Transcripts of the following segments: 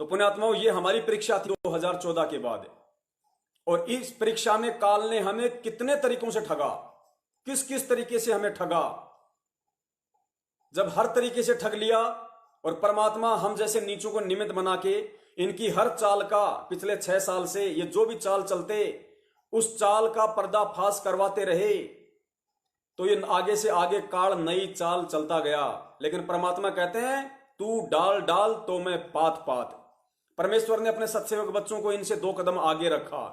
तो पुण्यात्माओं, ये हमारी परीक्षा थी 2014 के बाद। और इस परीक्षा में काल ने हमें कितने तरीकों से ठगा, किस किस तरीके से हमें ठगा। जब हर तरीके से ठग लिया और परमात्मा हम जैसे नीचों को निमित्त बना के इनकी हर चाल का पिछले 6 साल से ये जो भी चाल चलते उस चाल का पर्दाफाश करवाते रहे, तो ये आगे से आगे काल नई चाल चलता गया। लेकिन परमात्मा कहते हैं तू डाल डाल तो मैं पात पात। परमेश्वर ने अपने सत्सेवक बच्चों को इनसे 2 कदम आगे रखा,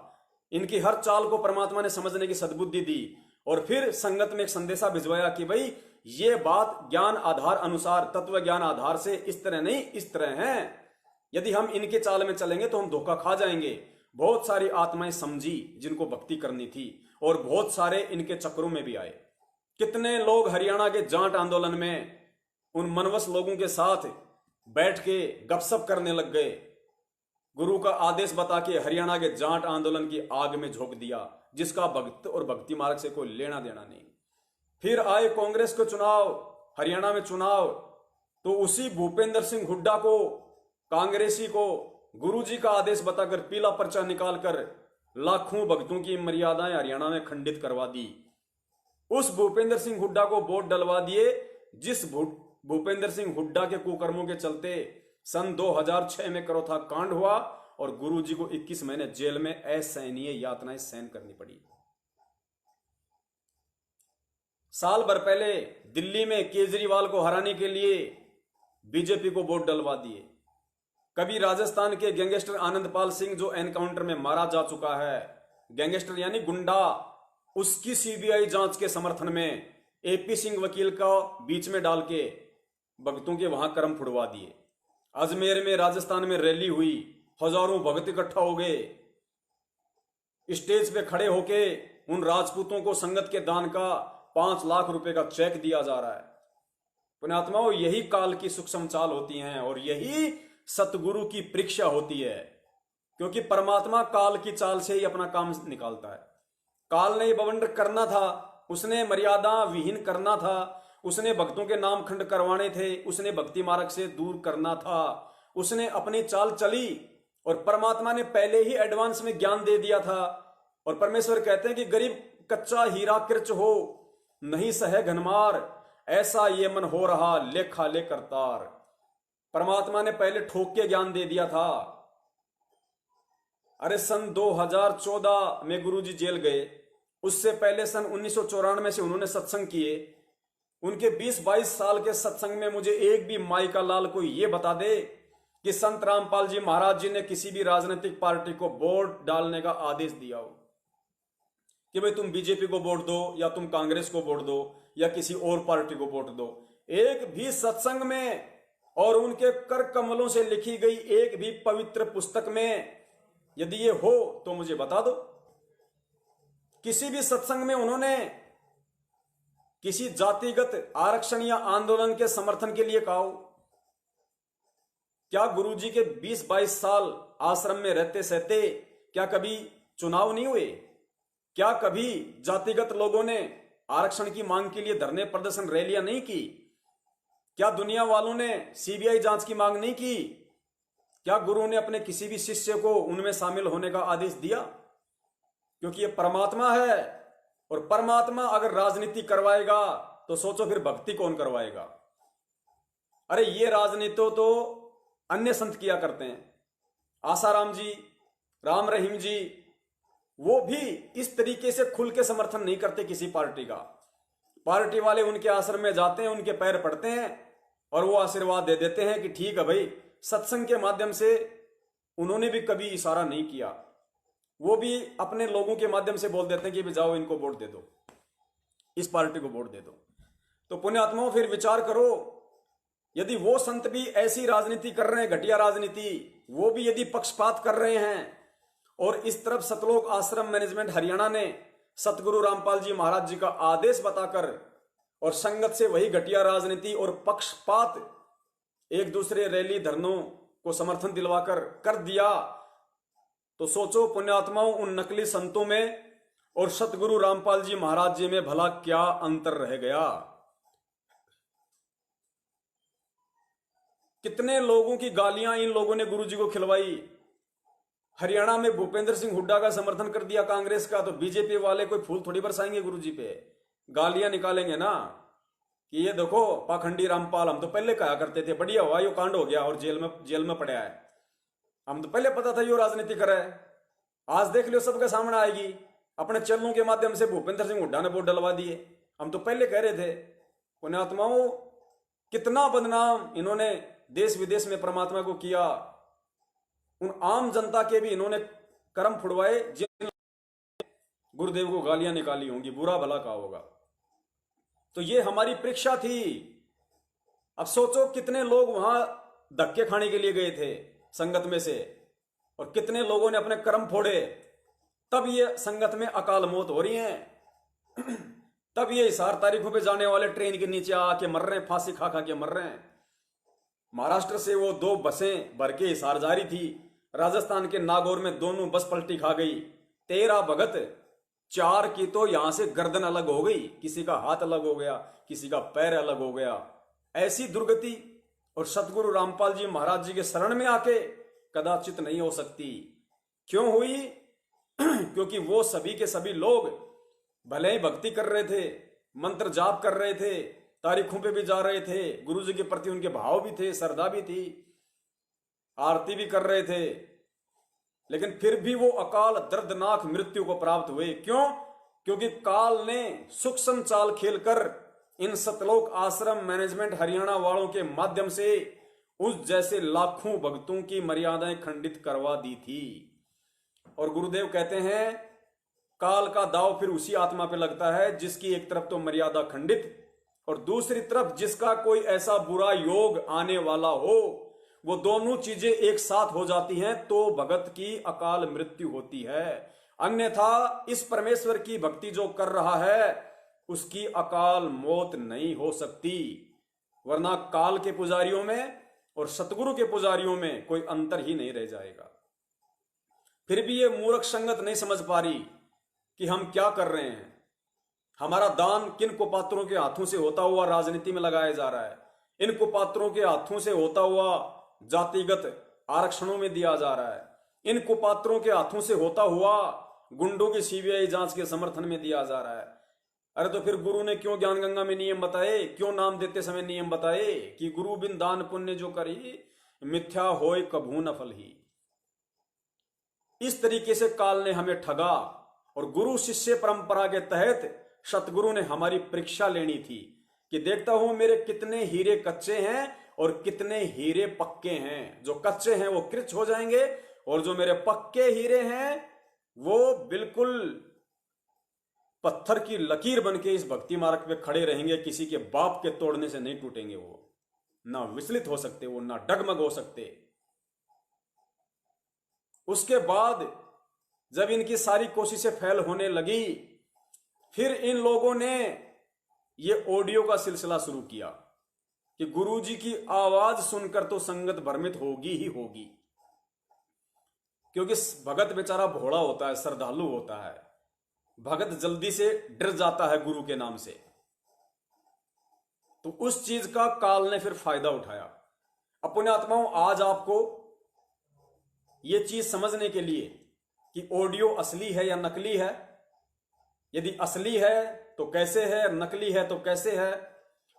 इनकी हर चाल को परमात्मा ने समझने की सद्बुद्धि दी और फिर संगत में एक संदेशा भिजवाया कि भाई ये बात ज्ञान आधार अनुसार, तत्व ज्ञान आधार से इस तरह नहीं इस तरह है। यदि हम इनके चाल में चलेंगे तो हम धोखा खा जाएंगे। बहुत सारी आत्माएं समझी जिनको भक्ति करनी थी और बहुत सारे इनके चक्रों में भी आए। कितने लोग हरियाणा के जाट आंदोलन में उन मनवस लोगों के साथ बैठ के गपशप करने लग गए। गुरु का आदेश बता के हरियाणा के जाट आंदोलन की आग में झोंक दिया, जिसका भक्त और भक्ति मार्ग से कोई लेना देना नहीं। फिर आए कांग्रेस के चुनाव, हरियाणा में चुनाव, तो उसी भूपेंद्र सिंह हुड्डा को, कांग्रेसी को गुरुजी का आदेश बताकर पीला पर्चा निकालकर लाखों भक्तों की मर्यादाएं हरियाणा में खंडित करवा दी। उस भूपेंद्र सिंह हुड्डा को वोट डलवा दिए, जिस भूपेंद्र सिंह हुड्डा के कुकर्मों के चलते सन 2006 में करोथा कांड हुआ और गुरुजी को 21 महीने जेल में असहनीय यातनाएं सहन करनी पड़ी। साल भर पहले दिल्ली में केजरीवाल को हराने के लिए बीजेपी को वोट डलवा दिए। कभी राजस्थान के गैंगस्टर आनंदपाल सिंह जो एनकाउंटर में मारा जा चुका है, गैंगस्टर यानी गुंडा, उसकी सीबीआई जांच के समर्थन में एपी सिंह वकील का बीच में डाल के भक्तों के वहां कर्म फुड़वा दिए। अजमेर में राजस्थान में रैली हुई, हजारों भक्त इकट्ठा हो गए, स्टेज पे खड़े होके उन राजपूतों को संगत के दान का 5 लाख रुपए का चेक दिया जा रहा है। पुण्यात्माओं, यही काल की सूक्ष्म चाल होती हैं और यही सतगुरु की परीक्षा होती है, क्योंकि परमात्मा काल की चाल से ही अपना काम निकालता है। काल ने बवंडर करना था, उसने मर्यादा विहीन करना था, उसने भक्तों के नाम खंड करवाने थे, उसने भक्ति मार्ग से दूर करना था, उसने अपनी चाल चली और परमात्मा ने पहले ही एडवांस में ज्ञान दे दिया था। और परमेश्वर कहते हैं कि गरीब कच्चा हीरा कृच हो, नहीं सहे घनमार, ऐसा ये मन हो रहा लेखा ले करतार। परमात्मा ने पहले ठोक के ज्ञान दे दिया था। अरे सन 2014 में गुरुजी जेल गए, उससे पहले सन 1994 से उन्होंने सत्संग किए। उनके 20-22 साल के सत्संग में मुझे एक भी माई का लाल कोई ये बता दे कि संत रामपाल जी महाराज जी ने किसी भी राजनीतिक पार्टी को वोट डालने का आदेश दिया हो कि भाई तुम बीजेपी को वोट दो या तुम कांग्रेस को वोट दो या किसी और पार्टी को वोट दो। एक भी सत्संग में और उनके कर कमलों से लिखी गई एक भी पवित्र पुस्तक में यदि ये हो तो मुझे बता दो। किसी भी सत्संग में उन्होंने किसी जातिगत आरक्षण या आंदोलन के समर्थन के लिए कहा हो? क्या गुरुजी के 20-22 साल आश्रम में रहते सहते क्या कभी चुनाव नहीं हुए? क्या कभी जातिगत लोगों ने आरक्षण की मांग के लिए धरने प्रदर्शन रैलियां नहीं की? क्या दुनिया वालों ने सीबीआई जांच की मांग नहीं की? क्या गुरु ने अपने किसी भी शिष्य को उनमें शामिल होने का आदेश दिया? क्योंकि ये परमात्मा है और परमात्मा अगर राजनीति करवाएगा तो सोचो फिर भक्ति कौन करवाएगा? अरे ये राजनीति तो अन्य संत किया करते हैं, आसाराम जी, राम रहीम जी, वो भी इस तरीके से खुल के समर्थन नहीं करते किसी पार्टी का। पार्टी वाले उनके आश्रम में जाते हैं, उनके पैर पड़ते हैं और वो आशीर्वाद दे देते हैं कि ठीक है भाई। सत्संग के माध्यम से उन्होंने भी कभी इशारा नहीं किया, वो भी अपने लोगों के माध्यम से बोल देते हैं कि जाओ इनको वोट दे दो, इस पार्टी को वोट दे दो। तो पुण्यात्माओं फिर विचार करो, यदि वो संत भी ऐसी राजनीति कर रहे हैं, घटिया राजनीति, वो भी यदि पक्षपात कर रहे हैं और इस तरफ सतलोक आश्रम मैनेजमेंट हरियाणा ने सतगुरु रामपाल जी महाराज जी का आदेश बताकर और संगत से वही घटिया राजनीति और पक्षपात एक दूसरे रैली धरनों को समर्थन दिलवाकर कर दिया, तो सोचो पुण्यात्माओं उन नकली संतों में और सतगुरु रामपाल जी महाराज जी में भला क्या अंतर रह गया? कितने लोगों की गालियां इन लोगों ने गुरुजी को खिलवाई। हरियाणा में भूपेंद्र सिंह हुड्डा का समर्थन कर दिया कांग्रेस का, तो बीजेपी वाले कोई फूल थोड़ी बरसाएंगे गुरुजी पे, गालियां निकालेंगे ना कि ये देखो पाखंडी रामपाल, हम तो पहले कहा करते थे, बढ़िया हुआ यो कांड हो गया और जेल में पड़ा है, हम तो पहले पता था यो राजनीति कर रहा है। आज देख लियो, सबके सामने आएगी, अपने चैनलों के माध्यम से भूपेंद्र सिंह हुड्डा ने वोट डलवा दिए, हम तो पहले कह रहे थे। पुण्यात्माओं, कितना बदनाम इन्होंने देश विदेश में परमात्मा को किया, उन आम जनता के भी इन्होंने कर्म फुड़वाए जिन गुरुदेव को गालियां निकाली होंगी, बुरा भला कहा होगा। तो ये हमारी परीक्षा थी। अब सोचो कितने लोग वहां धक्के खाने के लिए गए थे संगत में से, और कितने लोगों ने अपने कर्म फोड़े, तब ये संगत में अकाल मौत हो रही है। तब ये हिसार तारीखों पे जाने वाले ट्रेन के नीचे आके मर रहे हैं, फांसी खा खा के मर रहे हैं। महाराष्ट्र से वो 2 बसें भर के हिसार जा रही थी, राजस्थान के नागौर में दोनों बस पलटी खा गई। 13 भगत, 4 की तो यहां से गर्दन अलग हो गई, किसी का हाथ अलग हो गया, किसी का पैर अलग हो गया। ऐसी दुर्गति और सतगुरु रामपाल जी महाराज जी के शरण में आके कदाचित नहीं हो सकती। क्यों हुई? क्योंकि वो सभी के सभी लोग भले ही भक्ति कर रहे थे, मंत्र जाप कर रहे थे, तारीखों पे भी जा रहे थे, गुरु जी के प्रति उनके भाव भी थे, श्रद्धा भी थी, आरती भी कर रहे थे, लेकिन फिर भी वो अकाल दर्दनाक मृत्यु को प्राप्त हुए। क्यों? क्योंकि काल ने सूक्ष्म चाल खेलकर इन सतलोक आश्रम मैनेजमेंट हरियाणा वालों के माध्यम से उस जैसे लाखों भक्तों की मर्यादाएं खंडित करवा दी थी। और गुरुदेव कहते हैं, काल का दाव फिर उसी आत्मा पे लगता है जिसकी एक तरफ तो मर्यादा खंडित और दूसरी तरफ जिसका कोई ऐसा बुरा योग आने वाला हो, वो दोनों चीजें एक साथ हो जाती हैं तो भगत की अकाल मृत्यु होती है। अन्यथा इस परमेश्वर की भक्ति जो कर रहा है उसकी अकाल मौत नहीं हो सकती। वरना काल के पुजारियों में और सतगुरु के पुजारियों में कोई अंतर ही नहीं रह जाएगा। फिर भी ये मूर्ख संगत नहीं समझ पा रही कि हम क्या कर रहे हैं। हमारा दान किन कुपात्रों के हाथों से होता हुआ राजनीति में लगाया जा रहा है, इन कुपात्रों के हाथों से होता हुआ जातिगत आरक्षणों में दिया जा रहा है, इन कुपात्रों के हाथों से होता हुआ गुंडों की सीबीआई जांच के समर्थन में दिया जा रहा है। अरे तो फिर गुरु ने क्यों ज्ञान गंगा में नियम बताए, क्यों नाम देते समय नियम बताए कि गुरु बिन दान पुण्य जो करी मिथ्या होय कभू न फल ही। इस तरीके से काल ने हमें ठगा और गुरु शिष्य परंपरा के तहत सतगुरु ने हमारी परीक्षा लेनी थी कि देखता हूं मेरे कितने हीरे कच्चे हैं और कितने हीरे पक्के हैं। जो कच्चे हैं वो कृच हो जाएंगे और जो मेरे पक्के हीरे हैं वो बिल्कुल पत्थर की लकीर बन के इस भक्ति मार्ग पे खड़े रहेंगे, किसी के बाप के तोड़ने से नहीं टूटेंगे। वो ना विचलित हो सकते, वो ना डगमग हो सकते। उसके बाद जब इनकी सारी कोशिशें फेल होने लगी, फिर इन लोगों ने ये ऑडियो का सिलसिला शुरू किया कि गुरुजी की आवाज सुनकर तो संगत भ्रमित होगी ही होगी। क्योंकि भगत बेचारा भोला होता है, श्रद्धालु होता है, भगत जल्दी से डर जाता है गुरु के नाम से। तो उस चीज का काल ने फिर फायदा उठाया। अपने आत्माओं, आज आपको यह चीज समझने के लिए कि ऑडियो असली है या नकली है, यदि असली है तो कैसे है, नकली है तो कैसे है,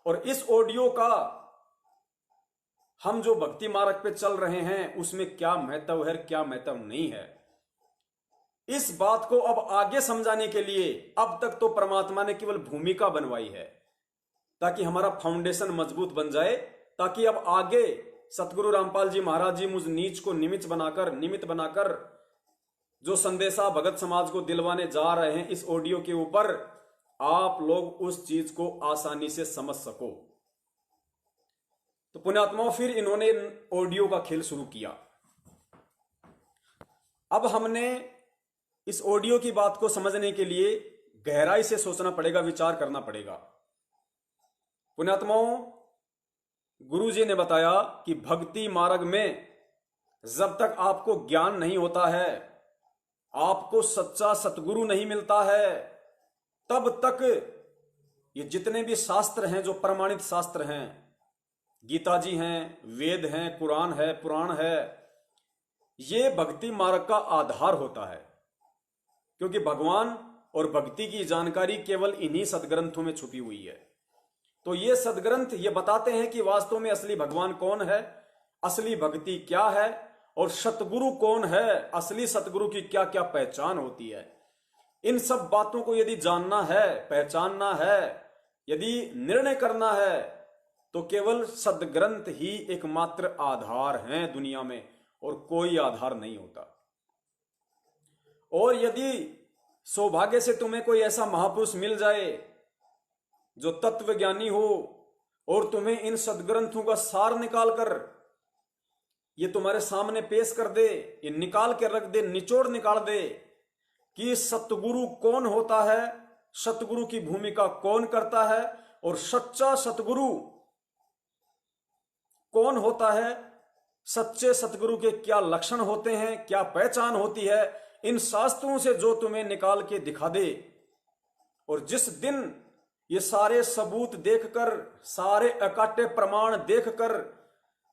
और इस ऑडियो का हम जो भक्ति मार्ग पे चल रहे हैं उसमें क्या महत्व है, क्या महत्व नहीं है, इस बात को अब आगे समझाने के लिए अब तक तो परमात्मा ने केवल भूमिका बनवाई है ताकि हमारा फाउंडेशन मजबूत बन जाए, ताकि अब आगे सतगुरु रामपाल जी महाराज जी मुझ नीच को निमित्त बनाकर जो संदेशा भगत समाज को दिलवाने जा रहे हैं इस ऑडियो के ऊपर, आप लोग उस चीज को आसानी से समझ सको। तो पुण्यात्माओं, फिर इन्होंने ऑडियो का खेल शुरू किया। अब हमने इस ऑडियो की बात को समझने के लिए गहराई से सोचना पड़ेगा, विचार करना पड़ेगा। पुण्यात्माओं, गुरु जी ने बताया कि भक्ति मार्ग में जब तक आपको ज्ञान नहीं होता है, आपको सच्चा सतगुरु नहीं मिलता है, तब तक ये जितने भी शास्त्र हैं, जो प्रमाणित शास्त्र हैं, गीता जी हैं, वेद हैं, कुरान है, पुराण है, ये भक्ति मार्ग का आधार होता है। क्योंकि भगवान और भक्ति की जानकारी केवल इन्हीं सदग्रंथों में छुपी हुई है। तो ये सदग्रंथ ये बताते हैं कि वास्तव में असली भगवान कौन है, असली भक्ति क्या है, और सतगुरु कौन है, असली सतगुरु की क्या क्या पहचान होती है। इन सब बातों को यदि जानना है, पहचानना है, यदि निर्णय करना है, तो केवल सदग्रंथ ही एकमात्र आधार हैं दुनिया में, और कोई आधार नहीं होता। और यदि सौभाग्य से तुम्हें कोई ऐसा महापुरुष मिल जाए जो तत्वज्ञानी हो और तुम्हें इन सदग्रंथों का सार निकालकर ये तुम्हारे सामने पेश कर दे, ये निकाल के रख दे, निचोड़ निकाल दे कि सतगुरु कौन होता है, सतगुरु की भूमिका कौन करता है, और सच्चा सतगुरु कौन होता है, सच्चे सतगुरु के क्या लक्षण होते हैं, क्या पहचान होती है, इन शास्त्रों से जो तुम्हें निकाल के दिखा दे। और जिस दिन ये सारे सबूत देखकर, सारे अकाट्य प्रमाण देखकर,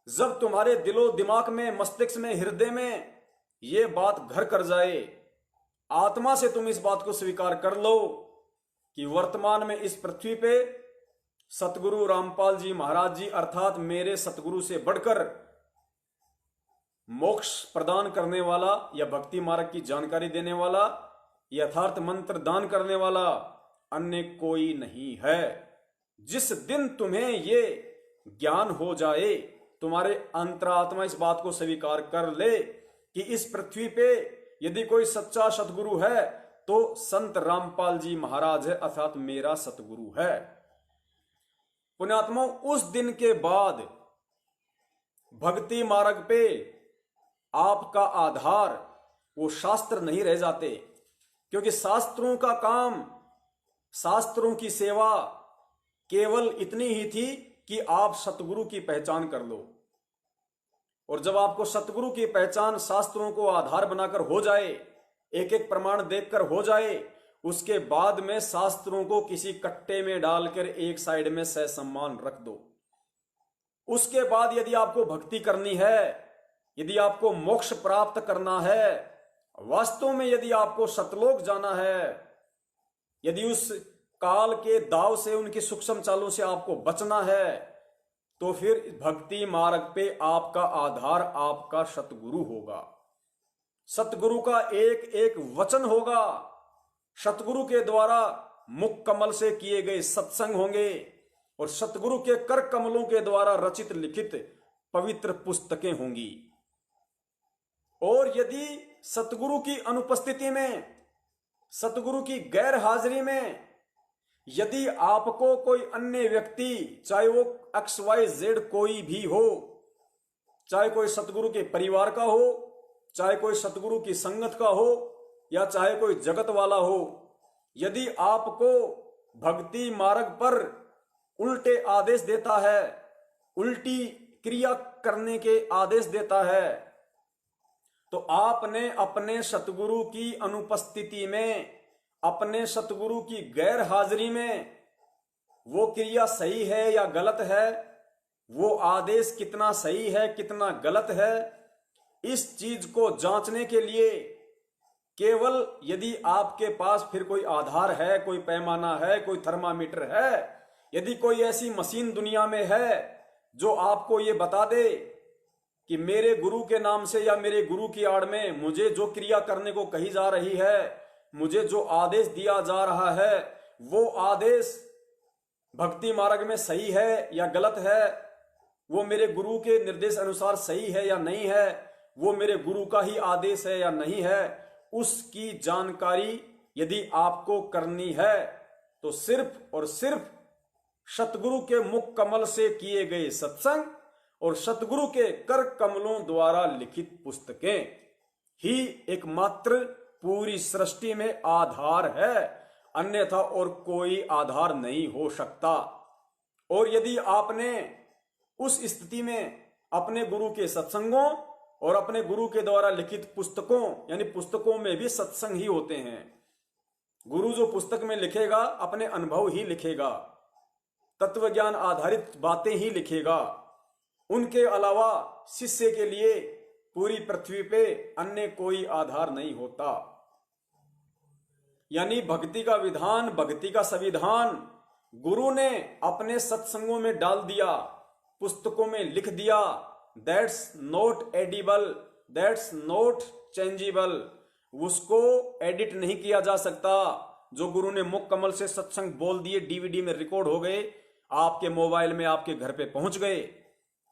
जब तुम्हारे दिलो दिमाग में, मस्तिष्क में, हृदय में ये बात घर कर जाए, आत्मा से तुम इस बात को स्वीकार कर लो कि वर्तमान में इस पृथ्वी पे सतगुरु रामपाल जी महाराज जी अर्थात मेरे सतगुरु से बढ़कर मोक्ष प्रदान करने वाला या भक्ति मार्ग की जानकारी देने वाला, यथार्थ मंत्र दान करने वाला अन्य कोई नहीं है। जिस दिन तुम्हें ये ज्ञान हो जाए, तुम्हारे अंतरात्मा इस बात को स्वीकार कर ले कि इस पृथ्वी पे यदि कोई सच्चा सतगुरु है तो संत रामपाल जी महाराज है, अर्थात मेरा सतगुरु है। पुण्यात्माओं, उस दिन के बाद भक्ति मार्ग पे आपका आधार वो शास्त्र नहीं रह जाते, क्योंकि शास्त्रों का काम, शास्त्रों की सेवा केवल इतनी ही थी कि आप सतगुरु की पहचान कर लो। और जब आपको सतगुरु की पहचान शास्त्रों को आधार बनाकर हो जाए, एक एक प्रमाण देखकर हो जाए, उसके बाद में शास्त्रों को किसी कट्टे में डालकर एक साइड में ससम्मान रख दो। उसके बाद यदि आपको भक्ति करनी है, यदि आपको मोक्ष प्राप्त करना है, वास्तव में यदि आपको सतलोक जाना है, यदि उस काल के दाव से, उनकी सूक्ष्म चालों से आपको बचना है, तो फिर भक्ति मार्ग पे आपका आधार आपका सतगुरु होगा। सतगुरु का एक एक वचन होगा, सतगुरु के द्वारा मुख कमल से किए गए सत्संग होंगे, और सतगुरु के कर कमलों के द्वारा रचित लिखित पवित्र पुस्तकें होंगी। और यदि सतगुरु की अनुपस्थिति में, सतगुरु की गैर हाजिरी में यदि आपको कोई अन्य व्यक्ति, चाहे वो XYZ कोई भी हो, चाहे कोई सतगुरु के परिवार का हो, चाहे कोई सतगुरु की संगत का हो, या चाहे कोई जगत वाला हो, यदि आपको भक्ति मार्ग पर उल्टे आदेश देता है, उल्टी क्रिया करने के आदेश देता है, तो आपने अपने सतगुरु की अनुपस्थिति में, अपने सतगुरु की गैर हाजिरी में वो क्रिया सही है या गलत है, वो आदेश कितना सही है कितना गलत है, इस चीज को जांचने के लिए केवल यदि आपके पास फिर कोई आधार है, कोई पैमाना है, कोई थर्मामीटर है, यदि कोई ऐसी मशीन दुनिया में है जो आपको ये बता दे कि मेरे गुरु के नाम से या मेरे गुरु की आड़ में मुझे जो क्रिया करने को कही जा रही है, मुझे जो आदेश दिया जा रहा है, वो आदेश भक्ति मार्ग में सही है या गलत है, वो मेरे गुरु के निर्देश अनुसार सही है या नहीं है, वो मेरे गुरु का ही आदेश है या नहीं है, उसकी जानकारी यदि आपको करनी है तो सिर्फ और सिर्फ सतगुरु के मुख कमल से किए गए सत्संग और सतगुरु के कर कमलों द्वारा लिखित पुस्तकें ही एकमात्र पूरी सृष्टि में आधार है, अन्यथा और कोई आधार नहीं हो सकता। और यदि आपने उस स्थिति में अपने गुरु के सत्संगों और अपने गुरु के द्वारा लिखित पुस्तकों, यानी पुस्तकों में भी सत्संग ही होते हैं, गुरु जो पुस्तक में लिखेगा अपने अनुभव ही लिखेगा, तत्व ज्ञान आधारित बातें ही लिखेगा, उनके अलावा शिष्य के लिए पूरी पृथ्वी पे अन्य कोई आधार नहीं होता। यानी भक्ति का विधान, भक्ति का संविधान गुरु ने अपने सत्संगों में डाल दिया, पुस्तकों में लिख दिया। That's not edible, that's not changeable. उसको एडिट नहीं किया जा सकता। जो गुरु ने मुख कमल से सत्संग बोल दिए, डीवीडी में रिकॉर्ड हो गए, आपके मोबाइल में आपके घर पे पहुंच गए।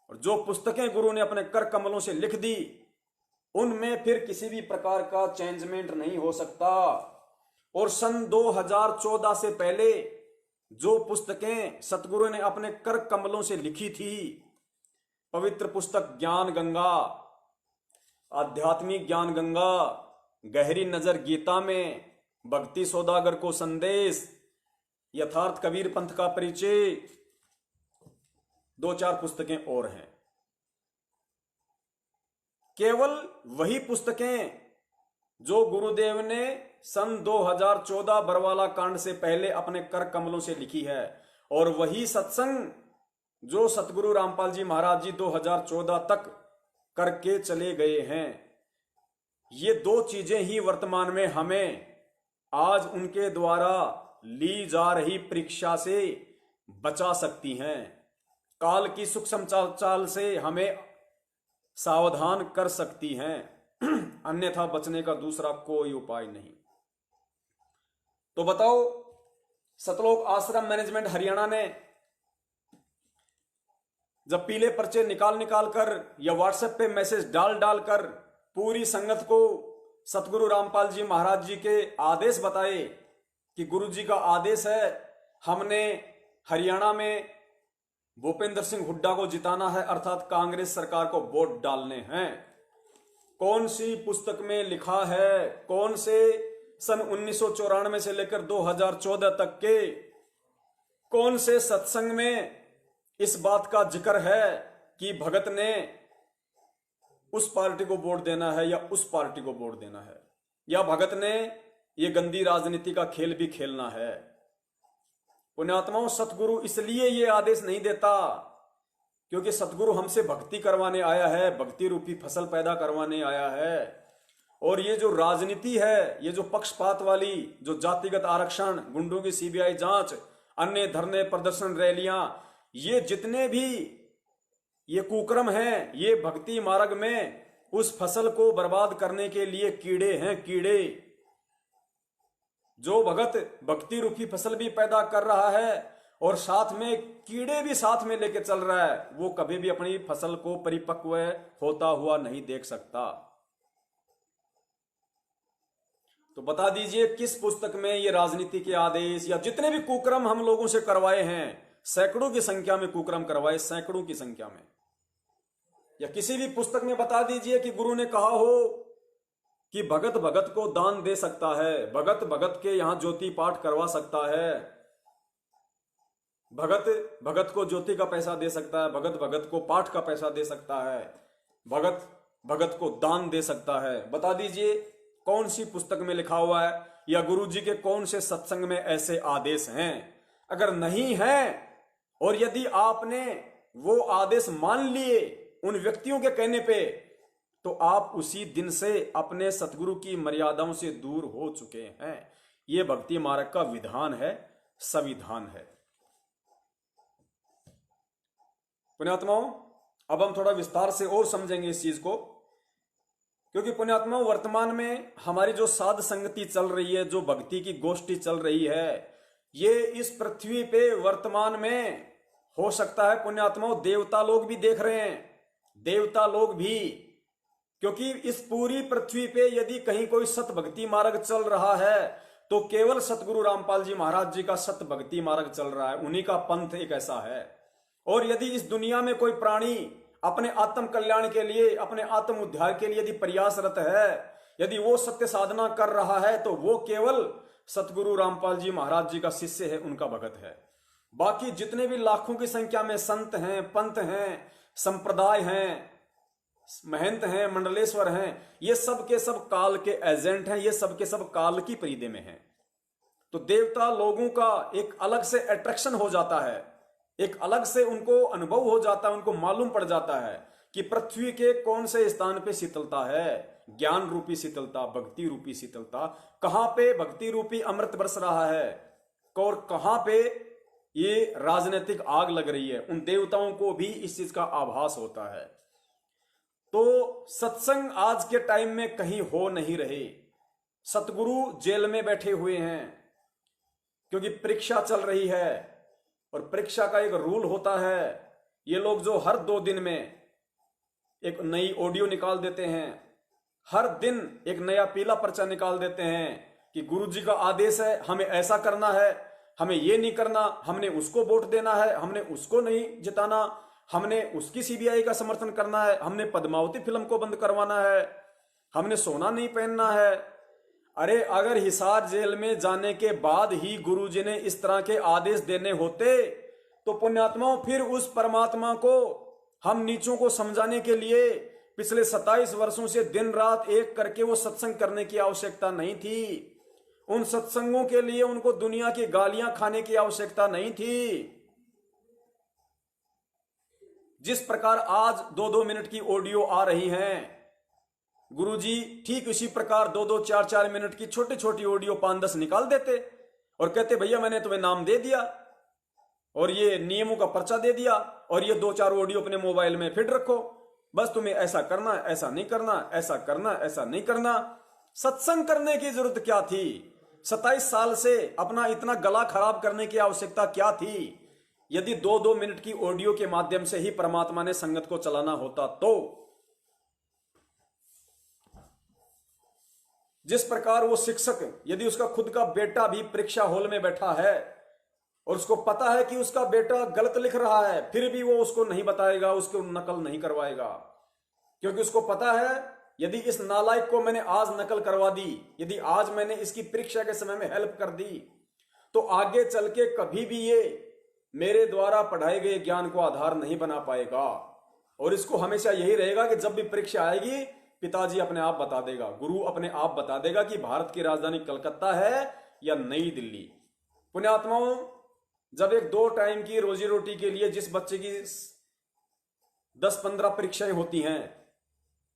और जो पुस्तकें गुरु ने अपने कर कमलों से लिख दी, उनमें फिर किसी भी प्रकार का चेंजमेंट नहीं हो सकता। और सन 2014 से पहले जो पुस्तकें सतगुरु ने अपने कर कमलों से लिखी थी, पवित्र पुस्तक ज्ञान गंगा, आध्यात्मिक ज्ञान गंगा, गहरी नजर गीता में, भक्ति सौदागर को संदेश, यथार्थ कबीर पंथ का परिचय, 2-4 पुस्तकें और हैं। केवल वही पुस्तकें जो गुरुदेव ने सन 2014 बरवाला कांड से पहले अपने कर कमलों से लिखी है, और वही सत्संग जो सतगुरु रामपाल जी महाराज जी 2014 तक करके चले गए हैं। ये 2 चीजें ही वर्तमान में हमें आज उनके द्वारा ली जा रही परीक्षा से बचा सकती हैं। काल की सूक्ष्म चाल से हमें सावधान कर सकती हैं। अन्यथा बचने का दूसरा कोई उपाय नहीं। तो बताओ, सतलोक आश्रम मैनेजमेंट हरियाणा ने जब पीले पर्चे निकाल कर या व्हाट्सएप पे मैसेज डाल कर पूरी संगत को सतगुरु रामपाल जी महाराज जी के आदेश बताए कि गुरु जी का आदेश है, हमने हरियाणा में भूपेंद्र सिंह हुड्डा को जिताना है, अर्थात कांग्रेस सरकार को वोट डालने हैं। कौन सी पुस्तक में लिखा है, कौन से सन 1994 से लेकर 2014 तक के कौन से सत्संग में इस बात का जिक्र है कि भगत ने उस पार्टी को वोट देना है या उस पार्टी को वोट देना है, या भगत ने ये गंदी राजनीति का खेल भी खेलना है? पुण्यात्माओं, सतगुरु इसलिए ये आदेश नहीं देता क्योंकि सतगुरु हमसे भक्ति करवाने आया है, भक्ति रूपी फसल पैदा करवाने आया है। और ये जो राजनीति है, ये जो पक्षपात वाली, जो जातिगत आरक्षण, गुंडों की सीबीआई जांच, अन्य धरने प्रदर्शन रैलियां, ये जितने भी ये कुक्रम हैं, ये भक्ति मार्ग में उस फसल को बर्बाद करने के लिए कीड़े हैं, कीड़े। जो भगत भक्ति रूपी फसल भी पैदा कर रहा है और साथ में कीड़े भी साथ में लेके चल रहा है, वो कभी भी अपनी फसल को परिपक्व होता हुआ नहीं देख सकता। तो बता दीजिए किस पुस्तक में ये राजनीति के आदेश या जितने भी कुक्रम हम लोगों से करवाए हैं, सैकड़ों की संख्या में कुक्रम करवाए, सैकड़ों की संख्या में, या किसी भी पुस्तक में बता दीजिए कि गुरु ने कहा हो कि भगत भगत को दान दे सकता है, भगत भगत के यहां ज्योति पाठ करवा सकता है, भगत भगत को ज्योति का पैसा दे सकता है, भगत भगत को पाठ का पैसा दे सकता है, भगत भगत को दान दे सकता है। बता दीजिए कौन सी पुस्तक में लिखा हुआ है, या गुरु जी के कौन से सत्संग में ऐसे आदेश हैं? अगर नहीं है, और यदि आपने वो आदेश मान लिए उन व्यक्तियों के कहने पे, तो आप उसी दिन से अपने सतगुरु की मर्यादाओं से दूर हो चुके हैं। ये भक्ति मार्ग का विधान है, संविधान है। पुण्यात्माओं, अब हम थोड़ा विस्तार से और समझेंगे इस चीज को, क्योंकि पुण्यात्माओं वर्तमान में हमारी जो साध संगति चल रही है, जो भक्ति की गोष्ठी चल रही है, ये इस पृथ्वी पे वर्तमान में हो सकता है पुण्यात्माओं देवता लोग भी देख रहे हैं, देवता लोग भी, क्योंकि इस पूरी पृथ्वी पे यदि कहीं कोई सत भक्ति मार्ग चल रहा है तो केवल सतगुरु रामपाल जी महाराज जी का सत भक्ति मार्ग चल रहा है, उन्हीं का पंथ एक ऐसा है। और यदि इस दुनिया में कोई प्राणी अपने आत्म कल्याण के लिए, अपने आत्म उद्धार के लिए यदि प्रयासरत है, यदि वो सत्य साधना कर रहा है, तो वो केवल सतगुरु रामपाल जी महाराज जी का शिष्य है, उनका भगत है। बाकी जितने भी लाखों की संख्या में संत हैं, पंथ हैं, संप्रदाय हैं, महंत हैं, मंडलेश्वर हैं, ये सब के सब काल के एजेंट हैं, ये सब के सब काल की परिधि में हैं। तो देवता लोगों का एक अलग से अट्रैक्शन हो जाता है एक अलग से उनको अनुभव हो जाता है, उनको मालूम पड़ जाता है कि पृथ्वी के कौन से स्थान पे शीतलता है, ज्ञान रूपी शीतलता, भक्ति रूपी शीतलता, कहां पे भक्ति रूपी अमृत बरस रहा है और कहां पे ये राजनीतिक आग लग रही है। उन देवताओं को भी इस चीज का आभास होता है। तो सत्संग आज के टाइम में कहीं हो नहीं रहे। सतगुरु जेल में बैठे हुए हैं क्योंकि परीक्षा चल रही है और परीक्षा का एक रूल होता है। ये लोग जो हर 2 दिन में एक नई ऑडियो निकाल देते हैं, हर दिन एक नया पीला पर्चा निकाल देते हैं कि गुरुजी का आदेश है, हमें ऐसा करना है, हमें ये नहीं करना, हमने उसको वोट देना है, हमने उसको नहीं जिताना, हमने उसकी सीबीआई का समर्थन करना है, हमने पद्मावती फिल्म को बंद करवाना है, हमने सोना नहीं पहनना है। अरे अगर हिसार जेल में जाने के बाद ही गुरुजी ने इस तरह के आदेश देने होते तो पुण्यात्माओं फिर उस परमात्मा को हम नीचों को समझाने के लिए पिछले 27 वर्षों से दिन रात एक करके वो सत्संग करने की आवश्यकता नहीं थी। उन सत्संगों के लिए उनको दुनिया की गालियां खाने की आवश्यकता नहीं थी। जिस प्रकार आज 2-2 मिनट की ऑडियो आ रही हैं, गुरुजी ठीक इसी प्रकार 2-2 4-4 मिनट की छोटी छोटी ऑडियो 5-10 निकाल देते और कहते भैया मैंने तुम्हें नाम दे दिया और ये नियमों का पर्चा दे दिया और ये 2-4 ऑडियो अपने मोबाइल में फिट रखो, बस तुम्हें ऐसा करना, ऐसा नहीं करना, ऐसा करना, ऐसा नहीं करना। सत्संग करने की जरूरत क्या थी? 27 साल से अपना इतना गला खराब करने की आवश्यकता क्या थी? यदि 2-2 मिनट की ऑडियो के माध्यम से ही परमात्मा ने संगत को चलाना होता तो। जिस प्रकार वो शिक्षक यदि उसका खुद का बेटा भी परीक्षा हॉल में बैठा है और उसको पता है कि उसका बेटा गलत लिख रहा है, फिर भी वो उसको नहीं बताएगा, उसको नकल नहीं करवाएगा, क्योंकि उसको पता है यदि इस नालायक को मैंने आज नकल करवा दी, यदि आज मैंने इसकी परीक्षा के समय में हेल्प कर दी, तो आगे चल के कभी भी ये मेरे द्वारा पढ़ाए गए ज्ञान को आधार नहीं बना पाएगा। और इसको हमेशा यही रहेगा कि जब भी परीक्षा आएगी पिताजी अपने आप बता देगा, गुरु अपने आप बता देगा कि भारत की राजधानी कलकत्ता है या नई दिल्ली। पुण्यात्माओं, जब एक 2 टाइम की रोजी रोटी के लिए जिस बच्चे की 10-15 परीक्षाएं होती हैं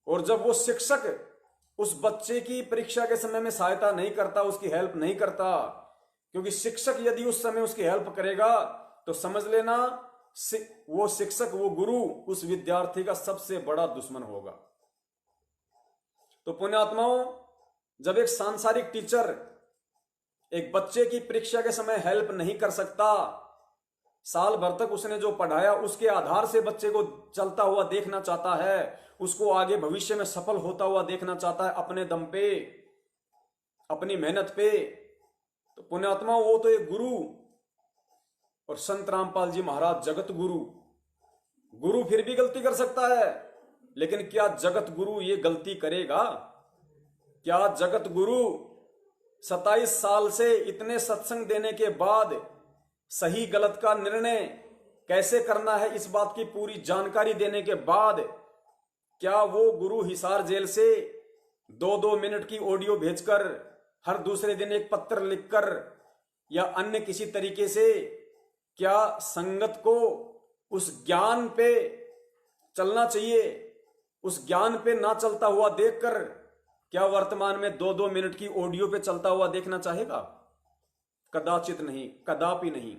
और जब वो शिक्षक उस बच्चे की परीक्षा के समय में सहायता नहीं करता, उसकी हेल्प नहीं करता, क्योंकि शिक्षक यदि उस समय उसकी हेल्प करेगा तो समझ लेना वो शिक्षक, वो गुरु उस विद्यार्थी का सबसे बड़ा दुश्मन होगा। तो पुण्यात्माओं, जब एक सांसारिक टीचर एक बच्चे की परीक्षा के समय हेल्प नहीं कर सकता, साल भर तक उसने जो पढ़ाया उसके आधार से बच्चे को चलता हुआ देखना चाहता है, उसको आगे भविष्य में सफल होता हुआ देखना चाहता है अपने दम पे, अपनी मेहनत पे, तो पुण्यात्मा वो तो एक गुरु। और संत रामपाल जी महाराज जगत गुरु, गुरु फिर भी गलती कर सकता है, लेकिन क्या जगत गुरु ये गलती करेगा? क्या जगत गुरु 27 साल से इतने सत्संग देने के बाद सही गलत का निर्णय कैसे करना है इस बात की पूरी जानकारी देने के बाद, क्या वो गुरु हिसार जेल से 2-2 मिनट की ऑडियो भेजकर, हर दूसरे दिन एक पत्र लिखकर या अन्य किसी तरीके से क्या संगत को उस ज्ञान पे चलना चाहिए? उस ज्ञान पे ना चलता हुआ देखकर क्या वर्तमान में 2-2 मिनट की ऑडियो पे चलता हुआ देखना चाहेगा? कदाचित नहीं, कदापि नहीं।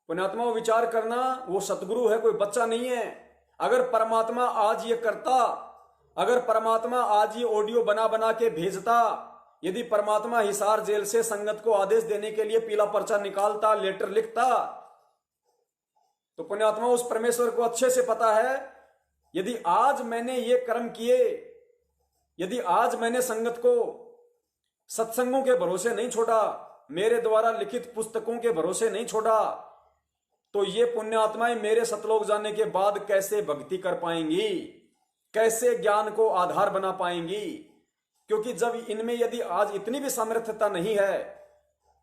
पुण्यात्मा विचार करना, वो सतगुरु है, कोई बच्चा नहीं है। अगर परमात्मा आज ये करता, अगर परमात्मा आज ये ऑडियो बना बना के भेजता, यदि परमात्मा हिसार जेल से संगत को आदेश देने के लिए पीला पर्चा निकालता, लेटर लिखता, तो पुण्यात्मा उस परमेश्वर को अच्छे से पता है यदि आज मैंने ये कर्म किए, यदि आज मैंने संगत को सत्संगों के भरोसे नहीं छोड़ा, मेरे द्वारा लिखित पुस्तकों के भरोसे नहीं छोड़ा, तो ये पुण्यात्माएं मेरे सतलोक जाने के बाद कैसे भक्ति कर पाएंगी, कैसे ज्ञान को आधार बना पाएंगी? क्योंकि जब इनमें यदि आज इतनी भी सामर्थ्यता नहीं है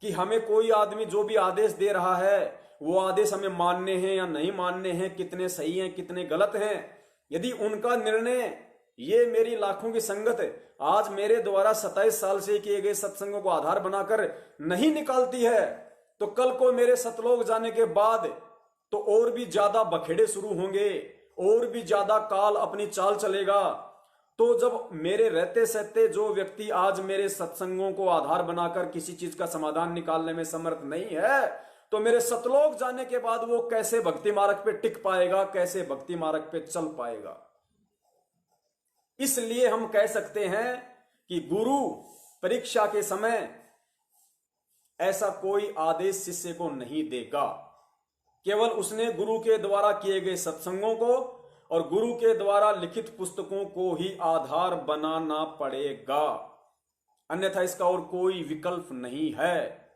कि हमें कोई आदमी जो भी आदेश दे रहा है वो आदेश हमें मानने हैं या नहीं मानने हैं, कितने सही हैं कितने गलत हैं, यदि उनका निर्णय ये मेरी लाखों की संगत आज मेरे द्वारा 27 साल से किए गए सत्संगों को आधार बनाकर नहीं निकालती है, तो कल को मेरे सतलोक जाने के बाद तो और भी ज्यादा बखेड़े शुरू होंगे, और भी ज्यादा काल अपनी चाल चलेगा। तो जब मेरे रहते सहते जो व्यक्ति आज मेरे सत्संगों को आधार बनाकर किसी चीज का समाधान निकालने में समर्थ नहीं है, तो मेरे सतलोक जाने के बाद वो कैसे भक्ति मार्ग पे टिक पाएगा, कैसे भक्ति मार्ग पे चल पाएगा। इसलिए हम कह सकते हैं कि गुरु परीक्षा के समय ऐसा कोई आदेश शिष्य को नहीं देगा। केवल उसने गुरु के द्वारा किए गए सत्संगों को और गुरु के द्वारा लिखित पुस्तकों को ही आधार बनाना पड़ेगा, अन्यथा इसका और कोई विकल्प नहीं है।